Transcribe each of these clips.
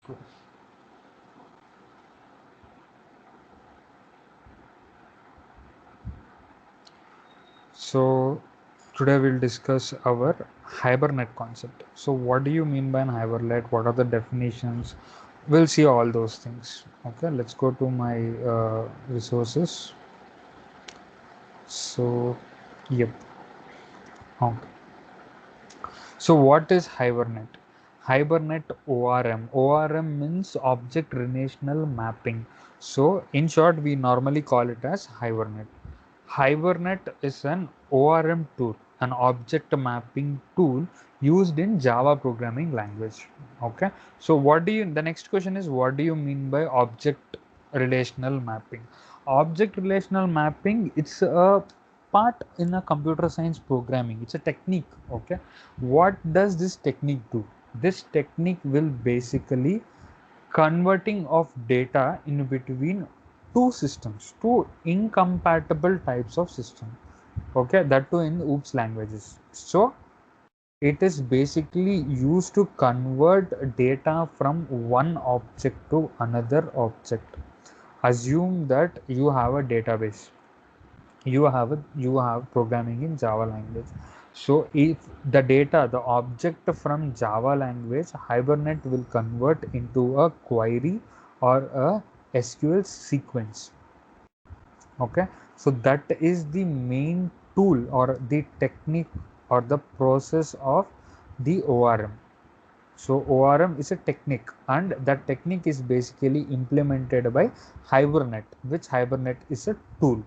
Cool. So today we'll discuss our Hibernate concept. So what do you mean by an Hibernate? What are the definitions? We'll see all those things. Okay, let's go to my resources. So, yep. Okay. So what is Hibernate? Hibernate ORM. ORM means object relational mapping. So in short, we normally call it as Hibernate. Hibernate is an ORM tool, an object mapping tool used in Java programming language. Okay. So the next question is, what do you mean by object relational mapping? Object relational mapping, it's a part in a computer science programming. It's a technique. Okay. What does this technique do? This technique will basically converting of data in between two systems, two incompatible types of system. Okay, that too in oops languages. So it is basically used to convert data from one object to another object. Assume that you have a database, you have programming in Java language. So if the data, the object from Java language, Hibernate will convert into a query or a SQL sequence. Okay, so that is the main tool or the technique or the process of the ORM. So ORM is a technique, and that technique is basically implemented by Hibernate, which Hibernate is a tool.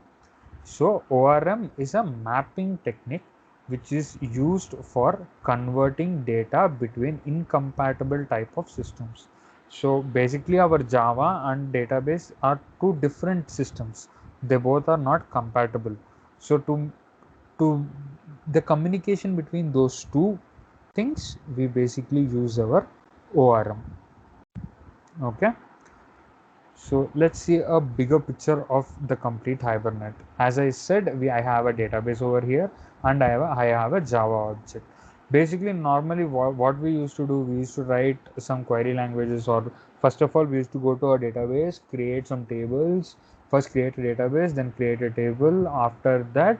So ORM is a mapping technique which is used for converting data between incompatible type of systems. So basically our Java and database are two different systems. They both are not compatible. So to the communication between those two things, we basically use our ORM. Okay. So let's see a bigger picture of the complete Hibernate. As I said, I have a database over here, and I have a Java object. Basically, normally what we used to do, we used to write some query languages, or first of all, we used to go to a database, create some tables. First create a database, then create a table. After that,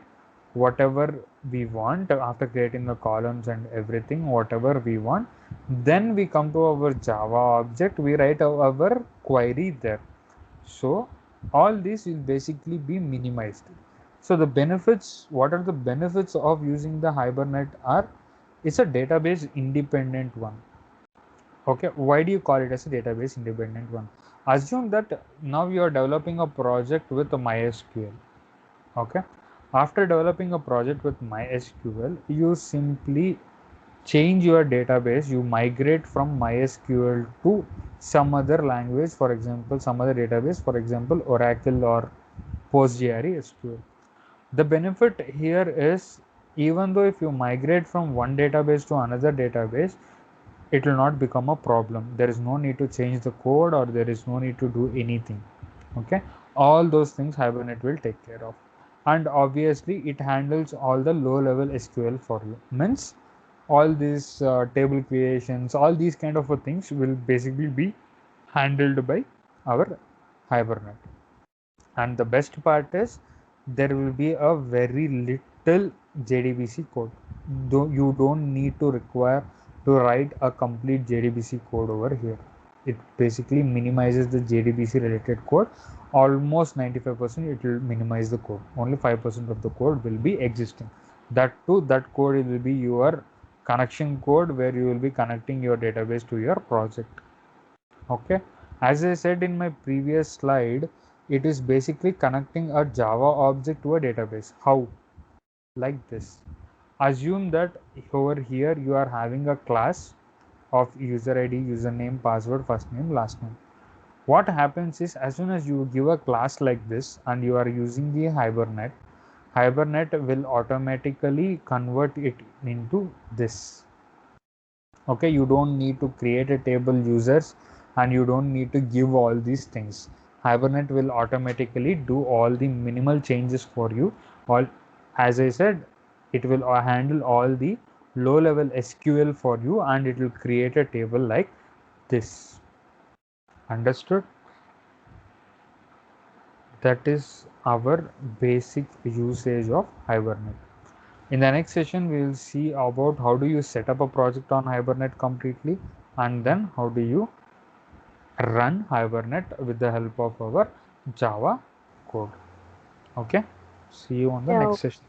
whatever we want, after creating the columns and everything, whatever we want, then we come to our Java object, we write our query there. So all this will basically be minimized. So the benefits, what are the benefits of using the Hibernate are, it's a database independent one. Okay, why do you call it as a database independent one? Assume that now you are developing a project with MySQL. Okay, after developing a project with MySQL, you simply change your database, you migrate from MySQL to some other language, for example some other database, for example Oracle or PostgreSQL. The benefit here is, even though if you migrate from one database to another database, it will not become a problem. There is no need to change the code, or there is no need to do anything. Okay, all those things Hibernate will take care of. And obviously it handles all the low level SQL for you. Means all these table creations, all these kind of things will basically be handled by our Hibernate. And the best part is, there will be a very little JDBC code. Though you don't need to require to write a complete JDBC code over here. It basically minimizes the JDBC related code. Almost 95% it will minimize the code. Only 5% of the code will be existing. That too, that code will be your connection code, where you will be connecting your database to your project. Okay, as I said in my previous slide, it is basically connecting a Java object to a database. How? Like this. Assume that over here you are having a class of user ID, username, password, first name, last name. What happens is, as soon as you give a class like this and you are using the Hibernate, Hibernate will automatically convert it into this. Okay, you don't need to create a table users, and you don't need to give all these things. Hibernate will automatically do all the minimal changes for you. All, as I said, it will handle all the low level SQL for you, and it will create a table like this. Understood? That is our basic usage of Hibernate. In the next session, we will see about how do you set up a project on Hibernate completely, and then how do you run Hibernate with the help of our Java code. Okay, see you on the Yeah, next session.